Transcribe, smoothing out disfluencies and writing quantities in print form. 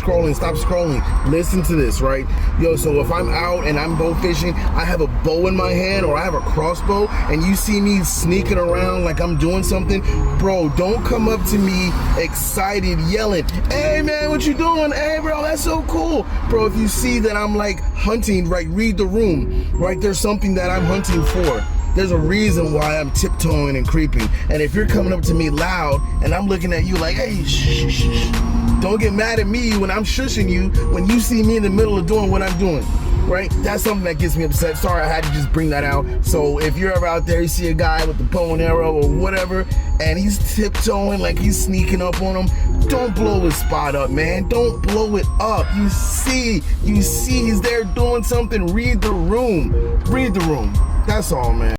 scrolling, stop scrolling. Listen to this, right? Yo, so if I'm out and I'm bow fishing, I have a bow in my hand or I have a crossbow, and you see me sneaking around like I'm doing something, bro, don't come up to me excited yelling, hey man, what you doing? Hey bro, that's so cool. Bro, if you see that I'm like hunting, right, read the room, right? There's something that I'm hunting for. There's a reason why I'm tiptoeing and creeping. And if you're coming up to me loud and I'm looking at you like, hey, shh, shh, shh, don't get mad at me when I'm shushing you when you see me in the middle of doing what I'm doing, right? That's something that gets me upset. Sorry, I had to just bring that out. So if you're ever out there, you see a guy with the bow and arrow or whatever, and he's tiptoeing like he's sneaking up on him, don't blow his spot up, man. Don't blow it up. You see he's there doing something. Read the room. Read the room. That's all, man.